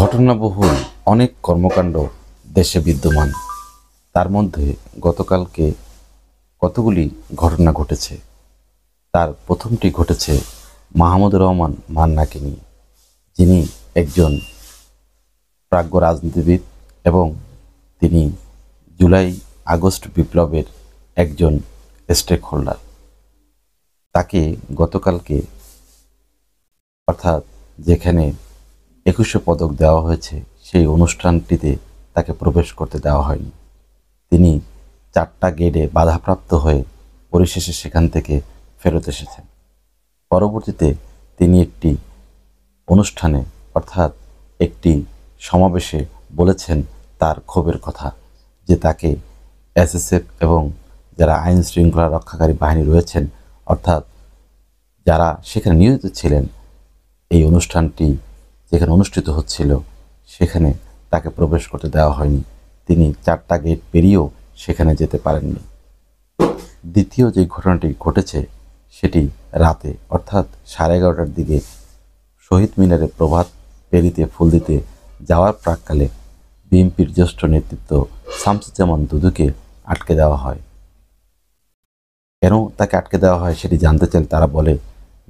ঘটনাবহুল অনেক কর্মকাণ্ড দেশে বিদ্যমান। তার মধ্যে গতকালকে কতগুলি ঘটনা ঘটেছে। তার প্রথমটি ঘটেছে মাহমুদুর রহমান মান্নাকে নিয়ে, যিনি একজন প্রাজ্ঞ রাজনীতিবিদ এবং তিনি জুলাই আগস্ট বিপ্লবের একজন স্টেক হোল্ডার। তাকে গতকালকে অর্থাৎ যেখানে 21শে পদক দেওয়া হয়েছে সেই অনুষ্ঠানটিতে তাকে প্রবেশ করতে দেওয়া হয়নি। তিনি 4টা গেটে বাধাপ্রাপ্ত হয়ে পরিশেষে সেখান থেকে ফেরত এসেছেন। পরবর্তীতে তিনি একটি অনুষ্ঠানে অর্থাৎ একটি সমাবেশে বলেছেন তার ক্ষোভের কথা, যে তাকে এসএসএফ এবং যারা আইন শৃঙ্খলা রক্ষাকারী বাহিনী রয়েছেন অর্থাৎ যারা সেখানে নিয়োজিত ছিলেন, এই অনুষ্ঠানটি যেখানে অনুষ্ঠিত হচ্ছিল সেখানে তাকে প্রবেশ করতে দেওয়া হয়নি। তিনি 4টা গেট পেরিয়েও সেখানে যেতে পারেননি। দ্বিতীয় যে ঘটনাটি ঘটেছে সেটি রাতে অর্থাৎ 11:30টার দিকে শহীদ মিনারে প্রভাত পেরিতে ফুল দিতে যাওয়ার প্রাক্কালে বিএনপির জ্যেষ্ঠ নেতৃত্ব শামসুজ্জামান দুদুকে আটকে দেওয়া হয়। কেন তাকে আটকে দেওয়া হয় সেটি জানতে চাইলে তারা বলে,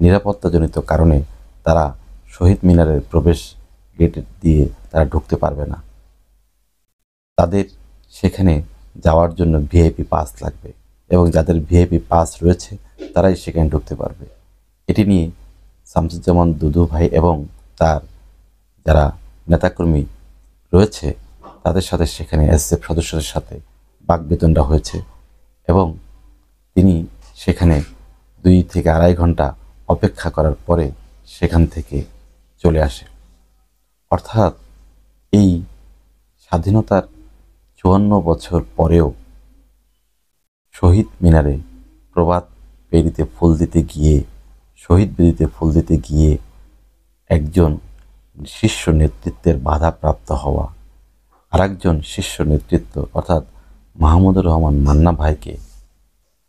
নিরাপত্তাজনিত কারণে তারা শহীদ মিনারের প্রবেশ গেট দিয়ে তারা ঢুকতে পারবে না। তাদের সেখানে যাওয়ার জন্য ভিআইপি পাস লাগবে এবং যাদের ভিআইপি পাস রয়েছে তারাই সেখানে ঢুকতে পারবে। এটি নিয়ে শামসুজ্জামান দুদু ভাই এবং তার যারা নেতাকর্মী রয়েছে তাদের সাথে সেখানে এসএফ সদস্যদের সাথে বাকবিতণ্ডা হয়েছে এবং তিনি সেখানে 2 থেকে 2.5 ঘন্টা অপেক্ষা করার পরে সেখান থেকে চলে আসে। অর্থাৎ এই স্বাধীনতার 54 বছর পরেও শহীদ মিনারে প্রভাত পেরিতে ফুল দিতে গিয়ে, শহীদ বেদিতে ফুল দিতে গিয়ে একজন শীর্ষ নেতৃত্বের বাধাপ্রাপ্ত হওয়া, আরেকজন শীর্ষ নেতৃত্ব অর্থাৎ মাহমুদুর রহমান মান্না ভাইকে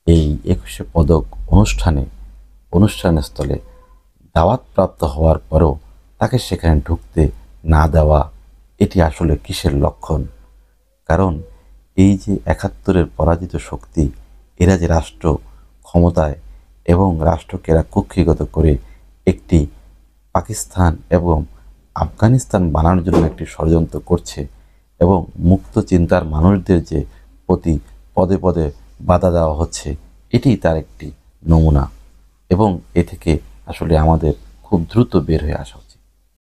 এই 21শে পদক অনুষ্ঠানস্থলে দাওয়াতপ্রাপ্ত হওয়ার পরও তাকে সেখানে ঢুকতে না দেওয়া, এটি আসলে কিসের লক্ষণ? কারণ এই যে 71-এর পরাজিত শক্তি, এরা যে রাষ্ট্র ক্ষমতায় এবং রাষ্ট্রকে এরা কুক্ষিগত করে একটি পাকিস্তান এবং আফগানিস্তান বানানোর জন্য একটি ষড়যন্ত্র করছে এবং মুক্ত চিন্তার মানুষদের যে প্রতি পদে পদে বাধা দেওয়া হচ্ছে, এটি তার একটি নমুনা এবং এ থেকে আসলে আমাদের খুব দ্রুত বের হয়ে আসা।